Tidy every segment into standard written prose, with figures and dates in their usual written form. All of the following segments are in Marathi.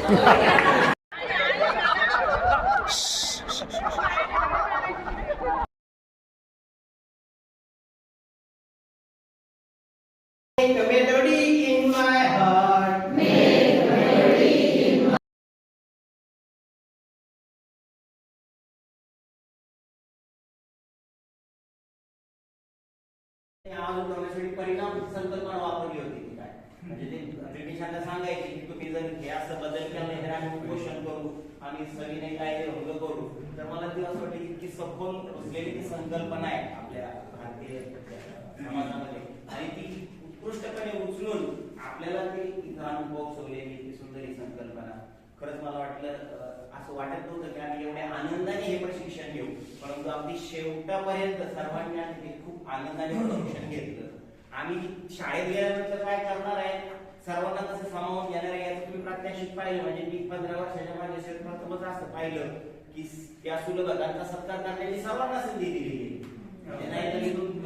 Make a melody in my heart. आवाज उठवण्यासाठी परिणाम संकल्पना वापरली होती ती काय म्हणजे ते ब्रिटिशांना सांगायचे की तुम्ही जर हे असं बदल केला तर आम्ही उपोषण करू आणि सविनय कायदे भंग करू. तर मला ती असं वाटतं की सखोल रुजलेली ती संकल्पना आहे आपल्या भारतीय समाजामध्ये आणि ती उत्कृष्टपणे उचलून आपल्याला ती अनुभव सवलेली ती सुंदर ही संकल्पना. खरंच मला वाटलं असं वाटत नव्हतं की आम्ही एवढ्या आनंदाने हे प्रशिक्षण घेऊ, परंतु अगदी शेवटापर्यंत सर्वांनी आम्ही खूप आनंदाने प्रशिक्षण घेतलं. आम्ही शाळेत गेल्यानंतर काय करणार आहे सर्वांना कसं सामावून घेणार आहे याचं तुम्ही प्रात्यक्षिक पाहिलं. म्हणजे मी 15 वर्षाच्या माझ्या प्रथमच असं पाहिलं की त्या सुलभकांचा सत्कार करण्याची सर्वांना संधी दिली गेली. नाही तर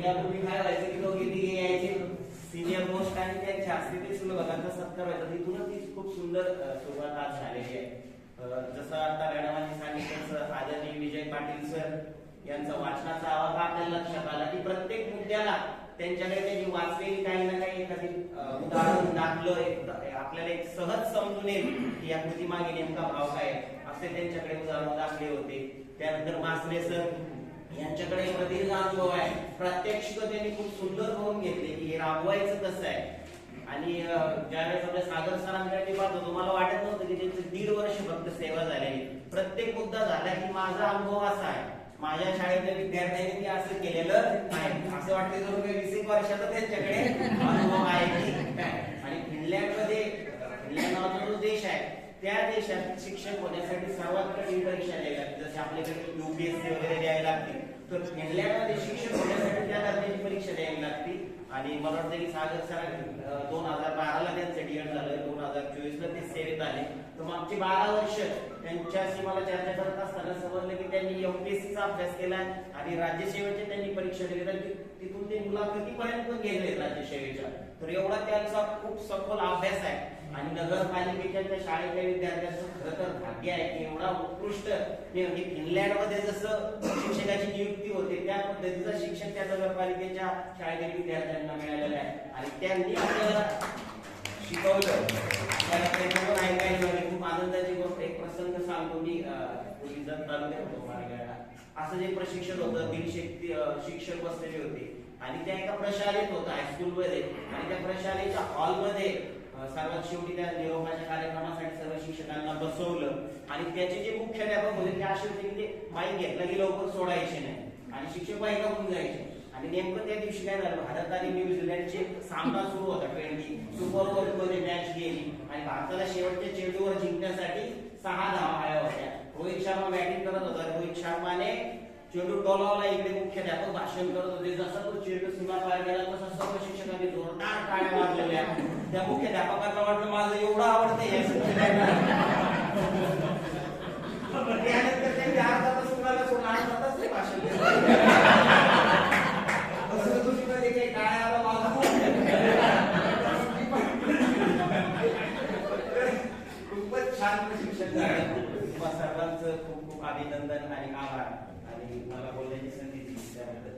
यापूर्वी काय व्हायचं की दोघे तिघे यायचे सिनियर मोस्ट आणि त्यांच्या हस्ते ते सुलभकांचा सत्कार व्हायचा. तिथूनच ती खूप सुंदर सुरुवात आज झालेली आहे. जसं आता मॅडमांनी सांगितलं आदरणीय विजय पाटील सर यांचा वाचनाचा आवाज आपल्याला लक्षात आला की प्रत्येक मुद्द्याला त्यांच्याकडे त्यांनी वाचलेली काही ना काही एखादी उदाहरण दाखलं आपल्याला एक सहज समजून येईल की या कृती मागे नेमका भाव काय असे त्यांच्याकडे उदाहरण दाखले होते. त्यानंतर मासरे सर यांच्याकडे प्रदीर्घ अनुभव आहे, प्रात्यक्षिक त्यांनी खूप सुंदर करून घेतले की हे राबवायचं कसं आहे. आणि ज्यावेळेस आपल्या सागर सरांकडे पाहत होतो मला वाटत नव्हतं की त्यांचं 1.5 वर्ष फक्त सेवा झालेली. प्रत्येक मुद्दा झाला की माझा अनुभव असा आहे, माझ्या शाळेतल्या विद्यार्थ्यांनी असं केलेलं नाही असं वाटतं. जर 20 वर्षाचा त्यांच्याकडे अनुभव आहे की काय. आणि फिनलँडमध्ये फिनलँड नावाचा जो देश आहे त्या देशात शिक्षक होण्यासाठी सर्वात कठीण परीक्षा द्यावी लागते. जसे आपल्याकडे UPSC वगैरे द्यावी लागते तर फिनलँडमध्ये शिक्षक होण्यासाठी त्या दर्जाची परीक्षा द्यावी लागते. आणि मला वाटतं की सागर सर 2012ला त्यांचं डीएड झालं, 2024ला ते सेवेत आले. तर मागची 12 वर्ष त्यांच्याशी मला चर्चा करत असताना समजलं की त्यांनी MPSCचा अभ्यास केला आणि राज्यसेवेचे त्यांनी परीक्षा दिली. तर तिथून ते मुलाखतीपर्यंत गेले राज्यसेवेच्या. तर एवढा त्यांचा खूप सखोल अभ्यास आहे. आणि नगरपालिकेच्या त्या शाळेतल्या विद्यार्थ्यांचं खरं तर भाग्य आहे की एवढा उत्कृष्ट म्हणजे फिनलँडमध्ये जसं शिक्षकाची नियुक्ती होते त्या पद्धतीचं शिक्षक त्या नगरपालिकेच्या शाळेतील विद्यार्थ्यांना मिळालेलं आहे. आणि त्यांनी आपल्याला शिकवलं त्याच्यावर ऐकायला मिळाले. खूप आनंदाची गोष्ट. एक प्रसंग सांगतो मी. तालुक्यात होतो मार्गाला असं जे प्रशिक्षण होतं 150 शिक्षक बसलेले होते आणि त्या एका प्रशालेत होतं हायस्कूलमध्ये. आणि त्या प्रशालेच्या हॉलमध्ये सर्वात शेवटी त्या निरोपाच्या कार्यक्रमासाठी सर्व शिक्षकांना बसवलं. आणि त्याचे जे मुख्याध्यापक होते ते असे होते की ते माईक घेतला की लवकर सोडायचे नाही आणि शिक्षक बाईका होऊन जायचे. आणि नेमकं त्या दिवशी काय झालं, भारत आणि न्यूझीलंडचे सामना सुरू होता 20 सुपर ओव्हरमध्ये मॅच गेली आणि भारताला शेवटच्या चेंडूवर जिंकण्यासाठी 6 धावा हव्या होत्या. रोहित शर्मा बॅटिंग करत होता. रोहित शर्माने चेंडू टोलावला. इकडे मुख्याध्यापक भाषण करत होते. जसा तो चेंडू सीमा पार गेला तसा सर्व शिक्षकांनी जोरदार टाळ्या वाजवल्या. त्या मुख्याध्यापकांना वाटलं माझं एवढं आवडतं हे त्यानंतर त्यांनी अर्धा तास कुणाला सोडून 8 तास ते भाषण केलं. काही टाळ्या माझा खूपच छान प्रशिक्षण झालं. तुम्हा सर्वांचं खूप खूप अभिनंदन आणि आभार. आणि मला बोलण्याची संधी दिली त्याबद्दल